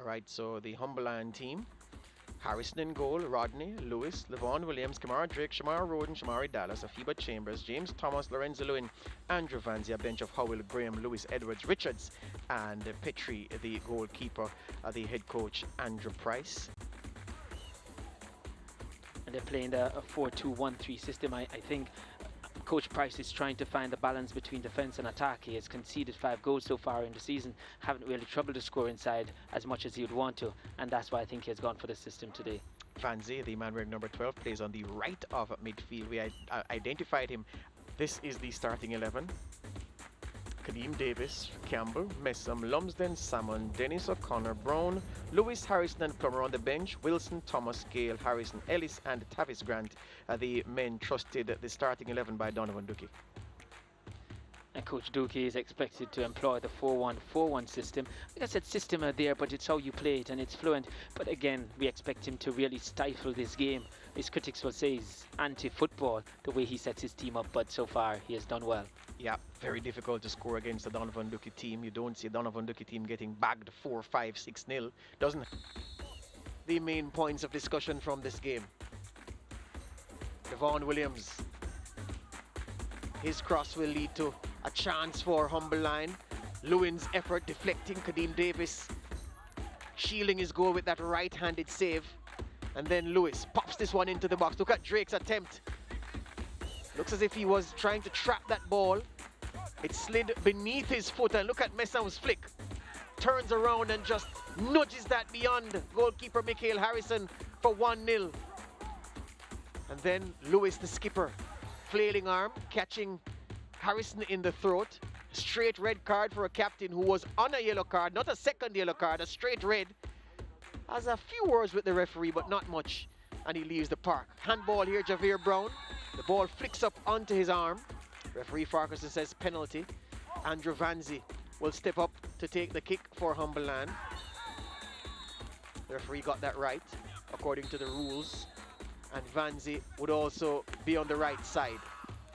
Right, so the Humberland team. Harrison in goal, Rodney, Lewis, Levon Williams, Kamara Drake, Shamara Roden, Shamari Dallas, Afiba Chambers, James Thomas, Lorenzo Lewin, Andrew Vanzia, a bench of Howell, Graham, Lewis, Edwards, Richards, and Petrie, the goalkeeper, the head coach, Andrew Price. And they're playing a 4-2-1-3 system. I think Coach Price is trying to find the balance between defence and attack. He has conceded 5 goals so far in the season, haven't really troubled to score inside as much as he would want to, and that's why I think he has gone for the system today. Vanzi, the man wearing number 12, plays on the right of midfield. We identified him. This is the starting 11. Kadeem Davis, Campbell, Messam, Lumsden, Salmon, Dennis O'Connor, Brown, Lewis, Harrison and Plummer on the bench, Wilson, Thomas, Gale, Harrison, Ellis and Tavis Grant, the men trusted the starting 11 by Donovan Dookie. And Coach Dookie is expected to employ the 4-1-4-1 system. Like I said, system are there, but it's how you play it and it's fluent. But again, we expect him to really stifle this game. His critics will say he's anti-football, the way he sets his team up, but so far he has done well. Yeah, very difficult to score against the Donovan Dookie team. You don't see a Donovan Dookie team getting bagged 4-5-6-0. Doesn't. The main points of discussion from this game. Devon Williams. His cross will lead to a chance for Humberline. Lewin's effort deflecting Kadeem Davis, shielding his goal with that right-handed save. And then Lewis pops this one into the box. Look at Drake's attempt. Looks as if he was trying to trap that ball. It slid beneath his foot, and look at Messam's flick. Turns around and just nudges that beyond goalkeeper Mikhail Harrison for 1-0. And then Lewis, the skipper, flailing arm, catching Harrison in the throat. Straight red card for a captain who was on a yellow card, not a second yellow card, a straight red. Has a few words with the referee, but not much, and he leaves the park. Handball here, Javier Brown. The ball flicks up onto his arm. Referee Farquharson says penalty. Andrew Vanzi will step up to take the kick for Humberland. The referee got that right, according to the rules. And Vanzi would also be on the right side.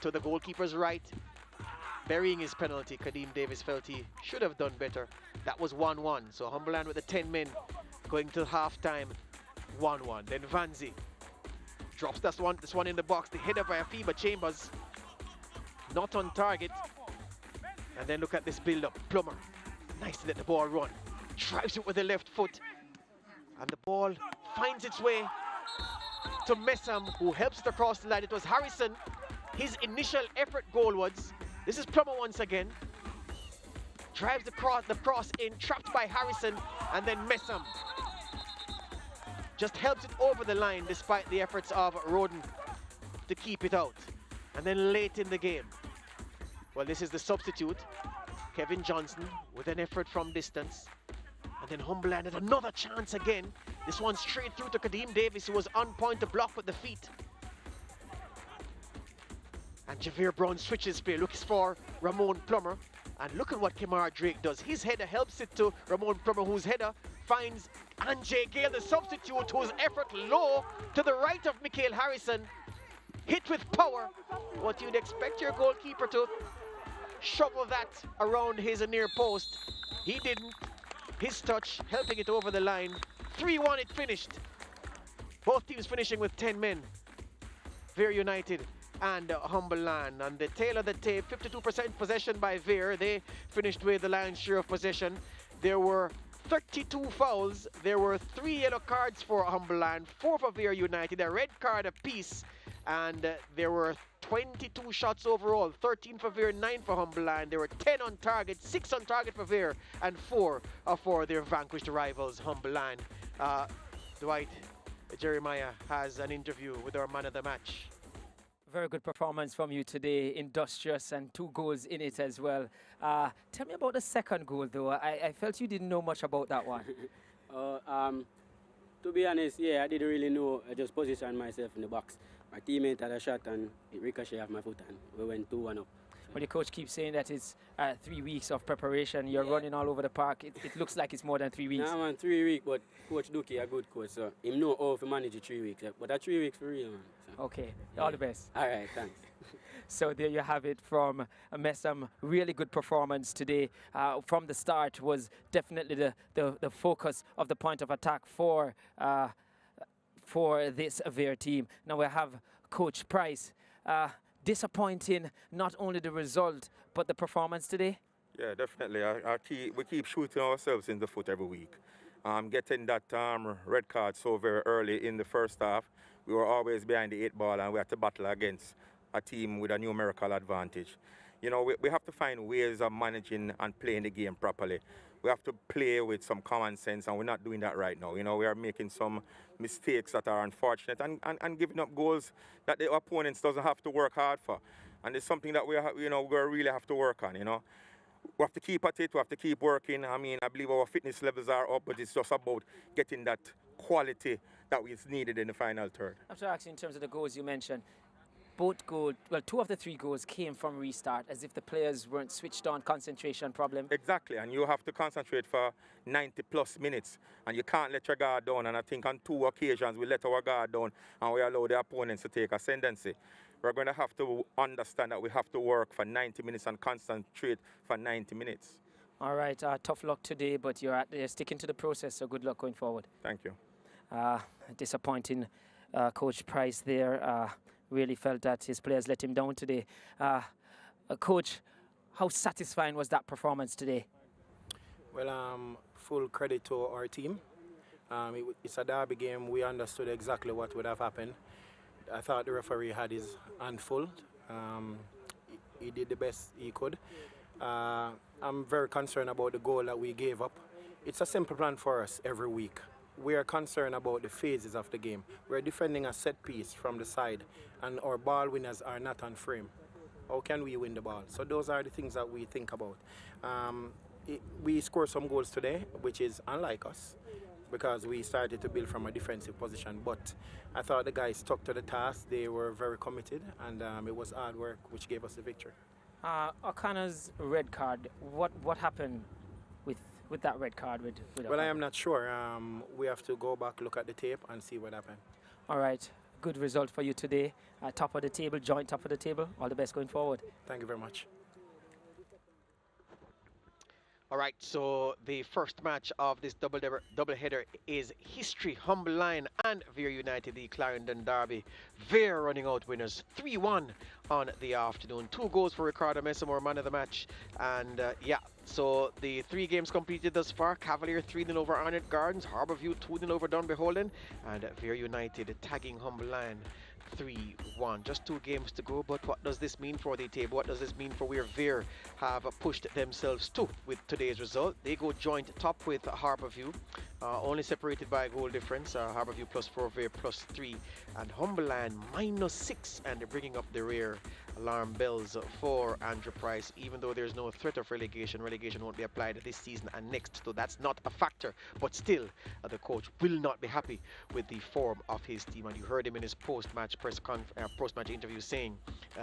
To the goalkeeper's right, burying his penalty. Kadeem Davis felt he should have done better. That was 1-1. So Humberland with the 10 men going to half-time, 1-1. Then Vanzi drops this one in the box. The header by Afiba Chambers, not on target. And then look at this build-up. Plummer, nice to let the ball run. Drives it with the left foot. And the ball finds its way to Messam, who helps it across the line. It was Harrison, his initial effort goalwards. This is Plummer once again. Drives the cross in, trapped by Harrison, and then Messam just helps it over the line despite the efforts of Roden to keep it out. And then late in the game, well, this is the substitute, Kevin Johnson, with an effort from distance. And then Humberland had another chance again. This one straight through to Kadeem Davis, who was on point to block with the feet. And Javier Brown switches play, looks for Ramon Plummer. And look at what Kamara Drake does. His header helps it to Ramon Plummer, whose header finds Anjay Gale, the substitute, whose effort low to the right of Mikhail Harrison. Hit with power. What you'd expect your goalkeeper to shovel that around his near post. He didn't. His touch helping it over the line. 3-1 it finished. Both teams finishing with 10 men. Vere United and Humberland. And the tail of the tape, 52% possession by Vere. They finished with the lion's share of possession. There were 32 fouls. There were 3 yellow cards for Humberland, 4 for Vere United, a red card apiece. And there were 22 shots overall, 13 for Vere, 9 for Humberland. There were 10 on target, 6 on target for Vere, and 4 for their vanquished rivals, Humberland. Dwight Jeremiah has an interview with our man of the match. Very good performance from you today, industrious, and 2 goals in it as well. Tell me about the second goal, though. I felt you didn't know much about that one. To be honest, yeah, I didn't really know. I just positioned myself in the box. My teammate had a shot and it ricocheted off my foot and we went 2-1 up. Well, your coach keeps saying that it's 3 weeks of preparation. You're running all over the park. It looks like it's more than 3 weeks. Nah, man, 3 weeks, but Coach Dookie a good coach, so him know how to manage the 3 weeks. But that 3 weeks for real, man. So. Okay, all the best. All right, thanks. So there you have it from Messam. Really good performance today. From the start was definitely the focus of the point of attack for this Vere team. Now we have Coach Price. Disappointing not only the result but the performance today. Yeah, definitely. We keep shooting ourselves in the foot every week. Getting that red card so very early in the first half, we were always behind the 8 ball and we had to battle against a team with a numerical advantage. You know, we have to find ways of managing and playing the game properly. We have to play with some common sense, and we're not doing that right now. You know, we are making some mistakes that are unfortunate and giving up goals that the opponents doesn't have to work hard for. And it's something that we really have to work on, you know. We have to keep at it, we have to keep working. I mean, I believe our fitness levels are up, but it's just about getting that quality that is needed in the final third. I'm sorry, actually, in terms of the goals you mentioned, both goals, well, 2 of the 3 goals came from restart, as if the players weren't switched on, concentration problem. Exactly, and you have to concentrate for 90+ minutes, and you can't let your guard down. And I think on 2 occasions we let our guard down and we allow the opponents to take ascendancy. We're going to have to understand that we have to work for 90 minutes and concentrate for 90 minutes. All right, tough luck today, but you're sticking to the process, so good luck going forward. Thank you. Disappointing Coach Price there. Really felt that his players let him down today. Coach, how satisfying was that performance today? Well, full credit to our team. It's a derby game. We understood exactly what would have happened. I thought the referee had his hand full. He did the best he could. I'm very concerned about the goal that we gave up. It's a simple plan for us every week. We are concerned about the phases of the game. We're defending a set piece from the side, and our ball winners are not on frame. How can we win the ball? So those are the things that we think about. We scored some goals today, which is unlike us, because we started to build from a defensive position. But I thought the guys stuck to the task. They were very committed, and it was hard work which gave us the victory. O'Connor's red card, what happened with that red card? Well, I am not sure. We have to go back, look at the tape, and see what happened. All right, good result for you today. Top of the table, joint top of the table. All the best going forward. Thank you very much. All right, so the first match of this doubleheader is history. Humble Line and Vere United, the Clarendon Derby. Vere running out winners 3-1 on the afternoon. 2 goals for Ricardo Messamore, man of the match. And yeah, so the 3 games completed thus far. Cavalier 3-0 over Arnott Gardens. Harbourview 2-0 over Dunbeholden. And Vere United tagging Humble Line 3-1. Just 2 games to go, but what does this mean for the table? What does this mean for where Vere have pushed themselves to with today's result? They go joint top with Harbourview, only separated by a goal difference. Harbourview +4, Vere +3, and Humble Line -6, and they're bringing up the rear alarm bells for Andrew Price. Even though there's no threat of relegation won't be applied this season and next, so that's not a factor. But still, the coach will not be happy with the form of his team, and you heard him in his post-match post-match interview saying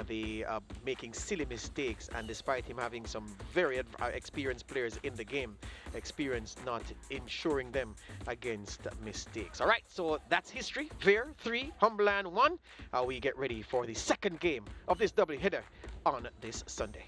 they are making silly mistakes, and despite him having some very experienced players in the game, experience not ensuring them against mistakes. All right, so that's history. Vere 3, Humble Line 1. We get ready for the second game of this doubleheader on this Sunday.